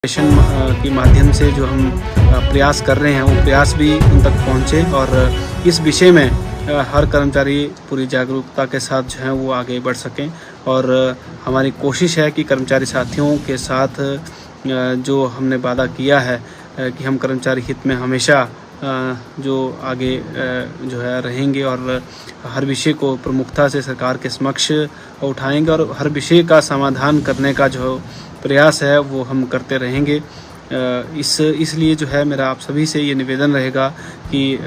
के माध्यम से जो हम प्रयास कर रहे हैं वो प्रयास भी उन तक पहुँचे और इस विषय में हर कर्मचारी पूरी जागरूकता के साथ जो है वो आगे बढ़ सकें। और हमारी कोशिश है कि कर्मचारी साथियों के साथ जो हमने वादा किया है कि हम कर्मचारी हित में हमेशा जो आगे जो है रहेंगे और हर विषय को प्रमुखता से सरकार के समक्ष उठाएंगे और हर विषय का समाधान करने का जो प्रयास है वो हम करते रहेंगे। इसलिए जो है मेरा आप सभी से ये निवेदन रहेगा कि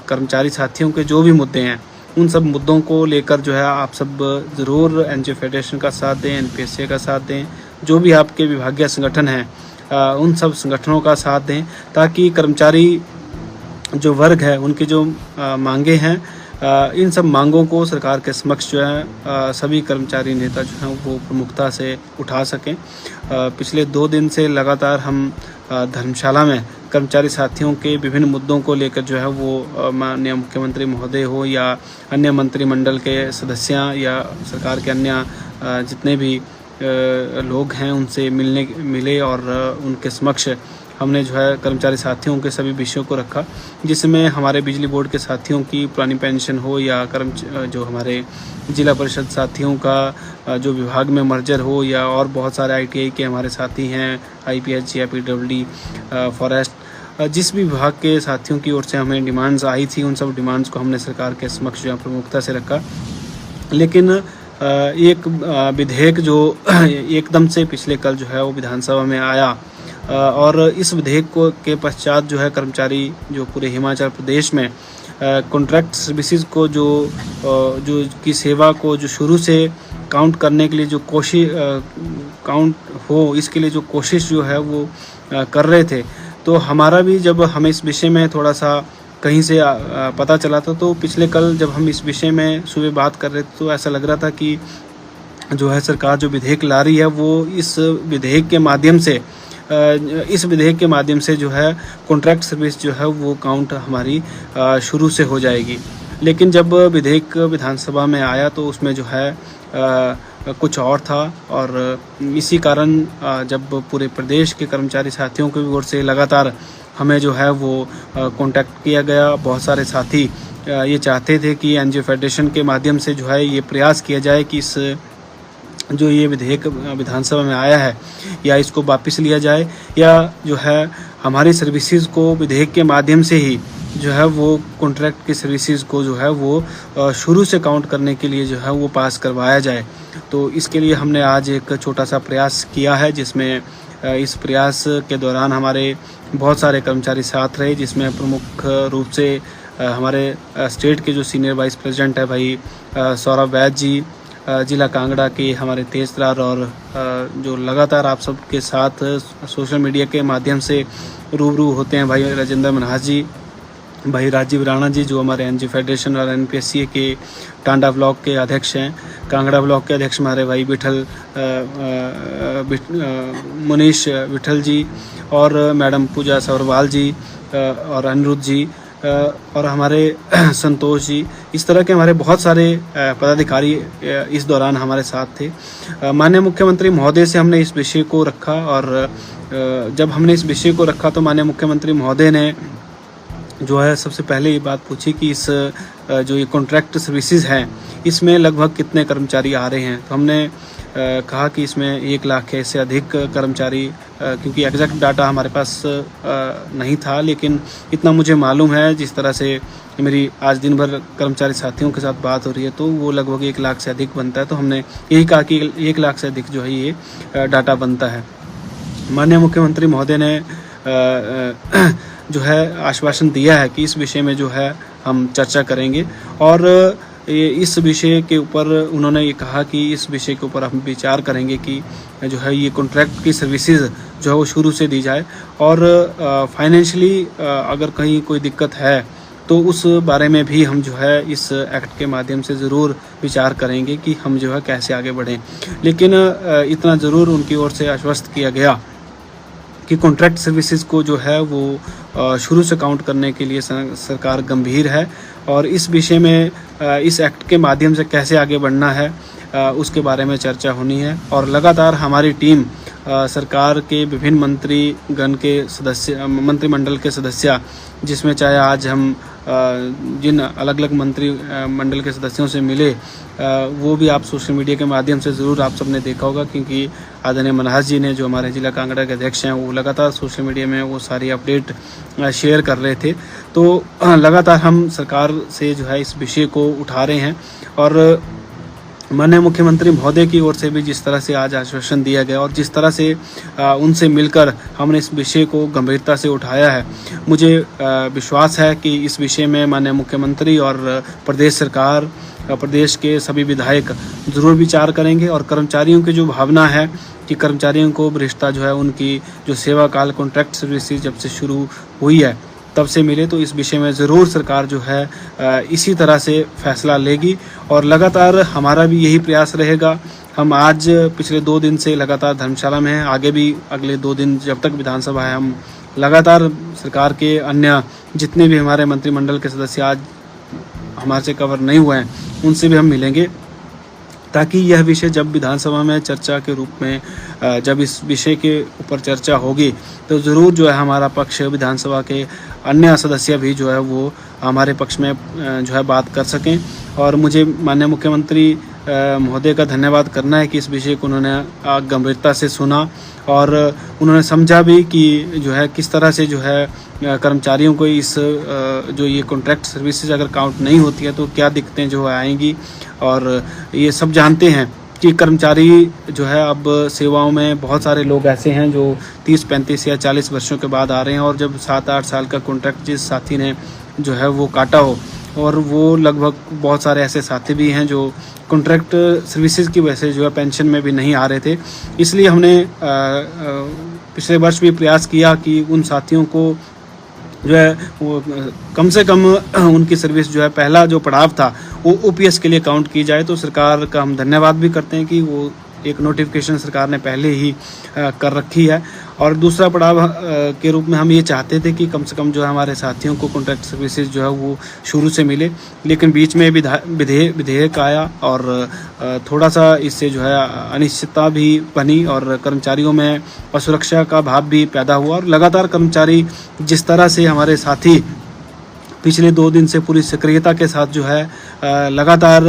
कर्मचारी साथियों के जो भी मुद्दे हैं उन सब मुद्दों को लेकर जो है आप सब ज़रूर एनजीओ फेडरेशन का साथ दें, एनपीएसए का साथ दें, जो भी आपके विभागीय संगठन हैं उन सब संगठनों का साथ दें, ताकि कर्मचारी जो वर्ग है उनकी जो मांगे हैं इन सब मांगों को सरकार के समक्ष जो है सभी कर्मचारी नेता जो हैं वो प्रमुखता से उठा सकें। पिछले 2 दिन से लगातार हम धर्मशाला में कर्मचारी साथियों के विभिन्न मुद्दों को लेकर जो है वो माननीय मुख्यमंत्री महोदय हो या अन्य मंत्रिमंडल के सदस्य या सरकार के अन्य जितने भी लोग हैं उनसे मिले और उनके समक्ष हमने जो है कर्मचारी साथियों के सभी विषयों को रखा, जिसमें हमारे बिजली बोर्ड के साथियों की पुरानी पेंशन हो या जो हमारे जिला परिषद साथियों का जो विभाग में मर्जर हो या और बहुत सारे आईटीआई के हमारे साथी हैं, आईपीएच या पीडब्ल्यूडी, फॉरेस्ट, जिस भी विभाग के साथियों की ओर से हमें डिमांड्स आई थी उन सब डिमांड्स को हमने सरकार के समक्ष जो है प्रमुखता से रखा। लेकिन एक विधेयक जो एकदम से पिछले कल जो है वो विधानसभा में आया और इस विधेयक को के पश्चात जो है कर्मचारी जो पूरे हिमाचल प्रदेश में कॉन्ट्रैक्ट सर्विसेज को जो की सेवा को जो शुरू से काउंट करने के लिए जो कोशिश काउंट हो इसके लिए जो कोशिश जो है वो कर रहे थे, तो हमारा भी जब हमें इस विषय में थोड़ा सा कहीं से पता चला था, तो पिछले कल जब हम इस विषय में सुबह बात कर रहे थे तो ऐसा लग रहा था कि जो है सरकार जो विधेयक ला रही है वो इस विधेयक के माध्यम से जो है कॉन्ट्रैक्ट सर्विस जो है वो काउंट हमारी शुरू से हो जाएगी। लेकिन जब विधेयक विधानसभा में आया तो उसमें जो है कुछ और था और इसी कारण जब पूरे प्रदेश के कर्मचारी साथियों की ओर से लगातार हमें जो है वो कांटेक्ट किया गया, बहुत सारे साथी ये चाहते थे कि एनजीओ फेडरेशन के माध्यम से जो है ये प्रयास किया जाए कि इस जो ये विधेयक विधानसभा में आया है या इसको वापस लिया जाए या जो है हमारी सर्विसेज को विधेयक के माध्यम से ही जो है वो कॉन्ट्रैक्ट की सर्विसेज को जो है वो शुरू से काउंट करने के लिए जो है वो पास करवाया जाए। तो इसके लिए हमने आज एक छोटा सा प्रयास किया है, जिसमें इस प्रयास के दौरान हमारे बहुत सारे कर्मचारी साथ रहे, जिसमें प्रमुख रूप से हमारे स्टेट के जो सीनियर वाइस प्रेसिडेंट है भाई सौरभ वैद्य जी, जिला कांगड़ा के हमारे तेजतरार और जो लगातार आप सबके साथ सोशल मीडिया के माध्यम से रूबरू होते हैं भाई राजेंद्र मनहास जी, भाई राजीव राणा जी जो हमारे एनजीओ फेडरेशन और एनपीएससी के टांडा ब्लॉक के अध्यक्ष हैं, कांगड़ा ब्लॉक के अध्यक्ष हमारे भाई मुनीश विठल जी और मैडम पूजा सौरवाल जी और अनिरुद्ध जी और हमारे संतोष जी, इस तरह के हमारे बहुत सारे पदाधिकारी इस दौरान हमारे साथ थे। माननीय मुख्यमंत्री महोदय से हमने इस विषय को रखा और जब हमने इस विषय को रखा तो माननीय मुख्यमंत्री महोदय ने जो है सबसे पहले ये बात पूछी कि इस जो ये कॉन्ट्रैक्ट सर्विसेज हैं इसमें लगभग कितने कर्मचारी आ रहे हैं। तो हमने कहा कि इसमें 1 लाख से अधिक कर्मचारी, क्योंकि एग्जैक्ट डाटा हमारे पास नहीं था, लेकिन इतना मुझे मालूम है जिस तरह से मेरी आज दिन भर कर्मचारी साथियों के साथ बात हो रही है तो वो लगभग 1 लाख से अधिक बनता है। तो हमने यही कहा कि 1 लाख से अधिक जो है ये डाटा बनता है। माननीय मुख्यमंत्री महोदय ने जो है आश्वासन दिया है कि इस विषय में जो है हम चर्चा करेंगे और इस विषय के ऊपर उन्होंने ये कहा कि इस विषय के ऊपर हम विचार करेंगे कि जो है ये कॉन्ट्रैक्ट की सर्विसेज जो है वो शुरू से दी जाए और फाइनेंशियली अगर कहीं कोई दिक्कत है तो उस बारे में भी हम जो है इस एक्ट के माध्यम से ज़रूर विचार करेंगे कि हम जो है कैसे आगे बढ़ें। लेकिन इतना ज़रूर उनकी ओर से आश्वस्त किया गया कि कॉन्ट्रैक्ट सर्विसेज को जो है वो शुरू से काउंट करने के लिए सरकार गंभीर है और इस विषय में इस एक्ट के माध्यम से कैसे आगे बढ़ना है उसके बारे में चर्चा होनी है। और लगातार हमारी टीम सरकार के विभिन्न मंत्रीगण के सदस्य, मंत्रिमंडल के सदस्य, जिसमें चाहे आज हम जिन अलग अलग मंत्री मंडल के सदस्यों से मिले, वो भी आप सोशल मीडिया के माध्यम से ज़रूर आप सबने देखा होगा, क्योंकि आदरणीय मनहस जी ने, जो हमारे जिला कांगड़ा के अध्यक्ष हैं, वो लगातार सोशल मीडिया में वो सारी अपडेट शेयर कर रहे थे। तो लगातार हम सरकार से जो है इस विषय को उठा रहे हैं, और माननीय मुख्यमंत्री महोदय की ओर से भी जिस तरह से आज आश्वासन दिया गया और जिस तरह से उनसे मिलकर हमने इस विषय को गंभीरता से उठाया है, मुझे विश्वास है कि इस विषय में माननीय मुख्यमंत्री और प्रदेश सरकार, प्रदेश के सभी विधायक ज़रूर विचार करेंगे। और कर्मचारियों की जो भावना है कि कर्मचारियों को भ्रष्टा जो है, उनकी जो सेवा काल कॉन्ट्रैक्ट सर्विसेज जब से शुरू हुई है तब से मिले, तो इस विषय में ज़रूर सरकार जो है इसी तरह से फैसला लेगी। और लगातार हमारा भी यही प्रयास रहेगा। हम आज पिछले 2 दिन से लगातार धर्मशाला में हैं, आगे भी अगले 2 दिन जब तक विधानसभा है, हम लगातार सरकार के अन्य जितने भी हमारे मंत्रिमंडल के सदस्य आज हमारे से कवर नहीं हुए हैं, उनसे भी हम मिलेंगे, ताकि यह विषय जब विधानसभा में चर्चा के रूप में जब इस विषय के ऊपर चर्चा होगी, तो ज़रूर जो है हमारा पक्ष, विधानसभा के अन्य सदस्य भी जो है वो हमारे पक्ष में जो है बात कर सकें। और मुझे माननीय मुख्यमंत्री महोदय का धन्यवाद करना है कि इस विषय को उन्होंने गंभीरता से सुना, और उन्होंने समझा भी कि जो है किस तरह से जो है कर्मचारियों को इस जो ये कॉन्ट्रैक्ट सर्विसेज अगर काउंट नहीं होती है तो क्या दिक्कतें जो आएंगी। और ये सब जानते हैं कि कर्मचारी जो है अब सेवाओं में बहुत सारे लोग ऐसे हैं जो 30, 35 या 40 वर्षों के बाद आ रहे हैं, और जब 7-8 साल का कॉन्ट्रैक्ट जिस साथी ने जो है वो काटा हो, और वो लगभग बहुत सारे ऐसे साथी भी हैं जो कॉन्ट्रैक्ट सर्विसेज की वजह से जो है पेंशन में भी नहीं आ रहे थे। इसलिए हमने पिछले वर्ष भी प्रयास किया कि उन साथियों को जो है वो कम से कम उनकी सर्विस जो है, पहला जो पड़ाव था वो ओपीएस के लिए काउंट की जाए। तो सरकार का हम धन्यवाद भी करते हैं कि वो एक नोटिफिकेशन सरकार ने पहले ही कर रखी है। और दूसरा पड़ाव के रूप में हम ये चाहते थे कि कम से कम जो है हमारे साथियों को कॉन्ट्रैक्ट सर्विसेज जो है वो शुरू से मिले, लेकिन बीच में विधेयक आया और थोड़ा सा इससे जो है अनिश्चितता भी बनी, और कर्मचारियों में असुरक्षा का भाव भी पैदा हुआ। और लगातार कर्मचारी जिस तरह से हमारे साथी पिछले 2 दिन से पूरी सक्रियता के साथ जो है लगातार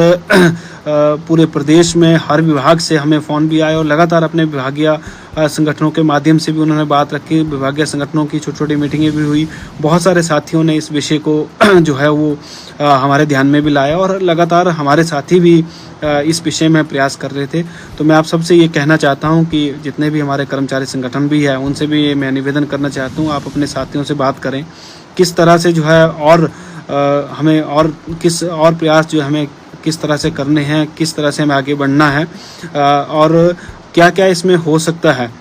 पूरे प्रदेश में हर विभाग से हमें फ़ोन भी आए, और लगातार अपने विभागीय संगठनों के माध्यम से भी उन्होंने बात रखी, विभागीय संगठनों की छोटी छोटी मीटिंगें भी हुई। बहुत सारे साथियों ने इस विषय को जो है वो हमारे ध्यान में भी लाया, और लगातार हमारे साथी भी इस विषय में प्रयास कर रहे थे। तो मैं आप सबसे ये कहना चाहता हूँ कि जितने भी हमारे कर्मचारी संगठन भी हैं, उनसे भी मैं निवेदन करना चाहता हूँ, आप अपने साथियों से बात करें किस तरह से जो है, और हमें और किस और प्रयास जो हमें किस तरह से करने हैं, किस तरह से हमें आगे बढ़ना है, और क्या क्या इसमें हो सकता है,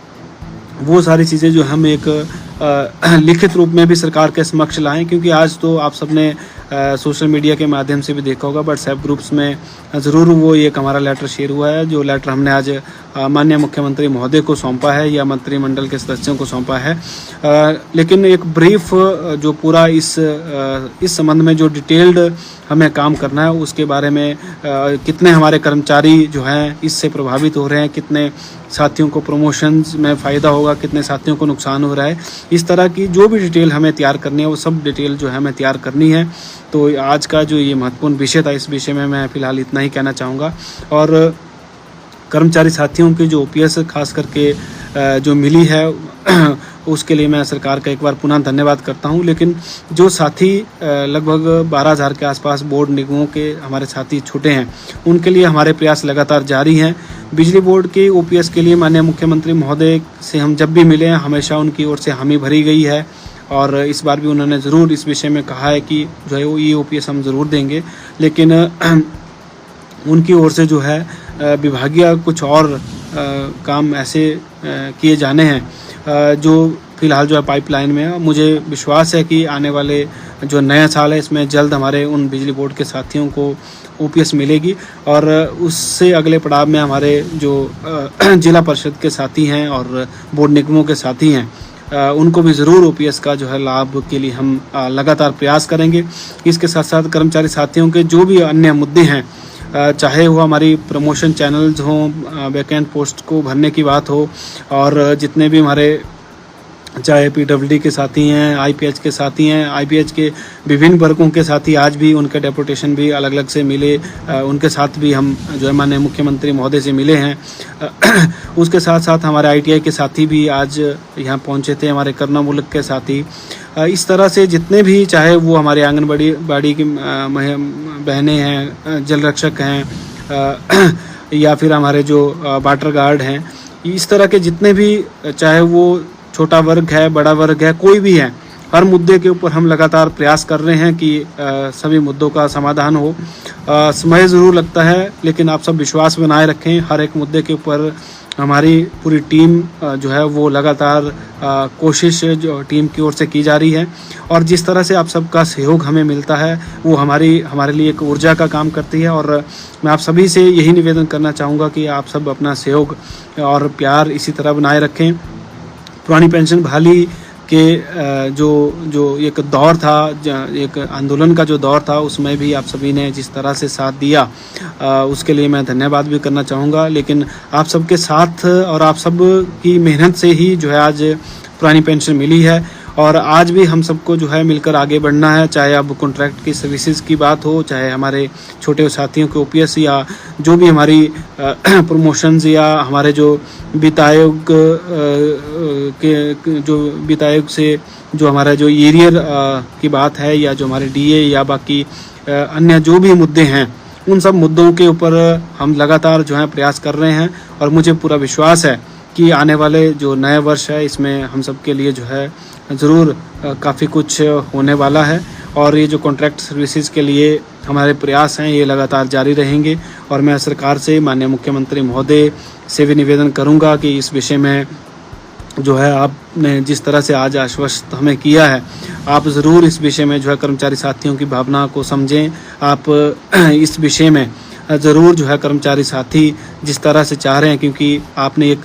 वो सारी चीज़ें जो हम एक लिखित रूप में भी सरकार के समक्ष लाएं। क्योंकि आज तो आप सबने सोशल मीडिया के माध्यम से भी देखा होगा, व्हाट्सएप ग्रुप्स में ज़रूर वो एक हमारा लेटर शेयर हुआ है, जो लेटर हमने आज माननीय मुख्यमंत्री महोदय को सौंपा है या मंत्रिमंडल के सदस्यों को सौंपा है। लेकिन एक ब्रीफ जो पूरा इस संबंध में जो डिटेल्ड हमें काम करना है, उसके बारे में कितने हमारे कर्मचारी जो हैं इससे प्रभावित हो रहे हैं, कितने साथियों को प्रमोशंस में फ़ायदा होगा, कितने साथियों को नुकसान हो रहा है, इस तरह की जो भी डिटेल हमें तैयार करनी है, वो सब डिटेल जो है हमें तैयार करनी है। तो आज का जो ये महत्वपूर्ण विषय था, इस विषय में मैं फ़िलहाल इतना ही कहना चाहूँगा। और कर्मचारी साथियों की जो ओपीएस खास करके जो मिली है उसके लिए मैं सरकार का एक बार पुनः धन्यवाद करता हूं। लेकिन जो साथी लगभग 12,000 के आसपास बोर्ड निगमों के हमारे साथी छूटे हैं, उनके लिए हमारे प्रयास लगातार जारी हैं। बिजली बोर्ड के ओपीएस के लिए माननीय मुख्यमंत्री महोदय से हम जब भी मिले हैं, हमेशा उनकी ओर से हामी भरी गई है, और इस बार भी उन्होंने ज़रूर इस विषय में कहा है कि जो है वो ये ओपीएस हम ज़रूर देंगे। लेकिन उनकी ओर से जो है विभागीय कुछ और काम ऐसे किए जाने हैं जो फ़िलहाल जो है पाइपलाइन में है। मुझे विश्वास है कि आने वाले जो नया साल है, इसमें जल्द हमारे उन बिजली बोर्ड के साथियों को ओपीएस मिलेगी, और उससे अगले पड़ाव में हमारे जो जिला परिषद के साथी हैं और बोर्ड निगमों के साथी हैं, उनको भी ज़रूर ओपीएस का जो है लाभ के लिए हम लगातार प्रयास करेंगे। इसके साथ साथ कर्मचारी साथियों के जो भी अन्य मुद्दे हैं चाहे वो हमारी प्रमोशन चैनल्स हों, वैकेंट पोस्ट को भरने की बात हो, और जितने भी हमारे चाहे पीडब्ल्यूडी के साथी हैं, आईपीएच के साथी हैं, आईपीएच के विभिन्न वर्गों के साथी आज भी उनके डेपुटेशन भी अलग अलग से मिले, उनके साथ भी हम जो है माननीय मुख्यमंत्री महोदय से मिले हैं। उसके साथ साथ हमारे आईटीआई के साथी भी आज यहाँ पहुँचे थे, हमारे करना मुल्क के साथी। इस तरह से जितने भी, चाहे वो हमारे आंगनबाड़ी की बहनें हैं, जल रक्षक हैं, या फिर हमारे जो वाटर गार्ड हैं, इस तरह के जितने भी, चाहे वो छोटा वर्ग है, बड़ा वर्ग है, कोई भी है, हर मुद्दे के ऊपर हम लगातार प्रयास कर रहे हैं कि सभी मुद्दों का समाधान हो। समय ज़रूर लगता है, लेकिन आप सब विश्वास बनाए रखें। हर एक मुद्दे के ऊपर हमारी पूरी टीम जो है वो लगातार कोशिश जो टीम की ओर से की जा रही है, और जिस तरह से आप सबका सहयोग हमें मिलता है वो हमारे लिए एक ऊर्जा का काम करती है। और मैं आप सभी से यही निवेदन करना चाहूँगा कि आप सब अपना सहयोग और प्यार इसी तरह बनाए रखें। पुरानी पेंशन बहाली के जो एक दौर था, एक आंदोलन का जो दौर था, उसमें भी आप सभी ने जिस तरह से साथ दिया, उसके लिए मैं धन्यवाद भी करना चाहूँगा। लेकिन आप सबके साथ और आप सब की मेहनत से ही जो है आज पुरानी पेंशन मिली है, और आज भी हम सबको जो है मिलकर आगे बढ़ना है। चाहे अब कॉन्ट्रैक्ट की सर्विसेज की बात हो, चाहे हमारे छोटे साथियों के ओपीएस, या जो भी हमारी प्रमोशंस, या हमारे जो वित्त आयोग के जो वित्त आयोग से जो हमारा जो एरियर की बात है, या जो हमारे डीए या बाकी अन्य जो भी मुद्दे हैं, उन सब मुद्दों के ऊपर हम लगातार जो है प्रयास कर रहे हैं। और मुझे पूरा विश्वास है कि आने वाले जो नए वर्ष है, इसमें हम सब के लिए जो है ज़रूर काफ़ी कुछ होने वाला है। और ये जो कॉन्ट्रैक्ट सर्विसेज के लिए हमारे प्रयास हैं, ये लगातार जारी रहेंगे। और मैं सरकार से, माननीय मुख्यमंत्री महोदय से भी निवेदन करूंगा कि इस विषय में जो है आपने जिस तरह से आज आश्वस्त हमें किया है, आप ज़रूर इस विषय में जो है कर्मचारी साथियों की भावना को समझें। आप इस विषय में ज़रूर जो है कर्मचारी साथी जिस तरह से चाह रहे हैं, क्योंकि आपने एक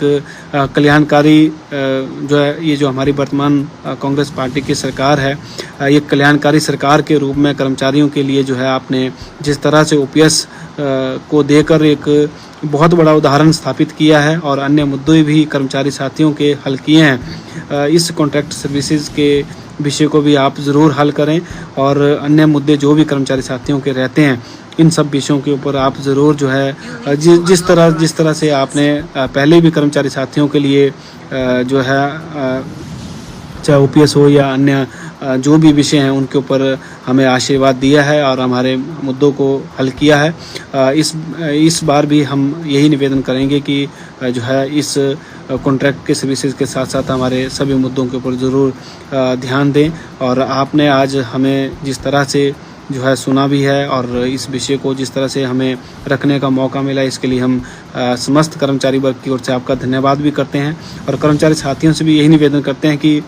कल्याणकारी जो है, ये जो हमारी वर्तमान कांग्रेस पार्टी की सरकार है, एक कल्याणकारी सरकार के रूप में कर्मचारियों के लिए जो है आपने जिस तरह से ओपीएस को देकर एक बहुत बड़ा उदाहरण स्थापित किया है, और अन्य मुद्दे भी कर्मचारी साथियों के हल किए हैं। इस कॉन्ट्रैक्ट सर्विसेज के विषय को भी आप ज़रूर हल करें, और अन्य मुद्दे जो भी कर्मचारी साथियों के रहते हैं, इन सब विषयों के ऊपर आप ज़रूर जो है जिस तरह से आपने पहले भी कर्मचारी साथियों के लिए जो है चाहे ओपीएस हो या अन्य जो भी विषय हैं, उनके ऊपर हमें आशीर्वाद दिया है और हमारे मुद्दों को हल किया है। इस बार भी हम यही निवेदन करेंगे कि जो है इस कॉन्ट्रैक्ट के सर्विसेज के साथ साथ हमारे सभी मुद्दों के ऊपर ज़रूर ध्यान दें। और आपने आज हमें जिस तरह से जो है सुना भी है, और इस विषय को जिस तरह से हमें रखने का मौका मिला, इसके लिए हम समस्त कर्मचारी वर्ग की ओर से आपका धन्यवाद भी करते हैं। और कर्मचारी साथियों से भी यही निवेदन करते हैं कि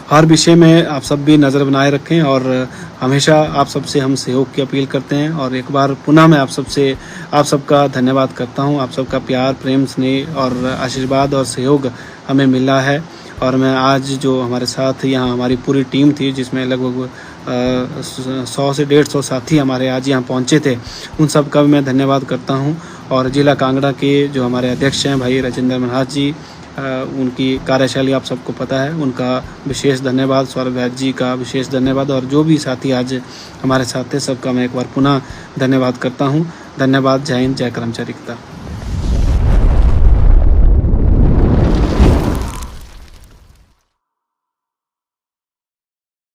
हर विषय में आप सब भी नज़र बनाए रखें, और हमेशा आप सबसे हम सहयोग की अपील करते हैं। और एक बार पुनः मैं आप सबका धन्यवाद करता हूं। आप सबका प्यार, प्रेम, स्नेह और आशीर्वाद और सहयोग हमें मिला है। और मैं आज जो हमारे साथ यहाँ हमारी पूरी टीम थी, जिसमें लगभग 100 से 150 साथी हमारे आज यहाँ पहुँचे थे, उन सब का भी मैं धन्यवाद करता हूँ। और जिला कांगड़ा के जो हमारे अध्यक्ष हैं भाई राजेंद्र मनहास जी, उनकी कार्यशैली आप सबको पता है, उनका विशेष धन्यवाद। सौरभ वैद्य जी का विशेष धन्यवाद। और जो भी साथी आज हमारे साथ थे, सबका मैं एक बार पुनः धन्यवाद करता हूँ। धन्यवाद। जय हिंद, जय कर्मचारी एकता।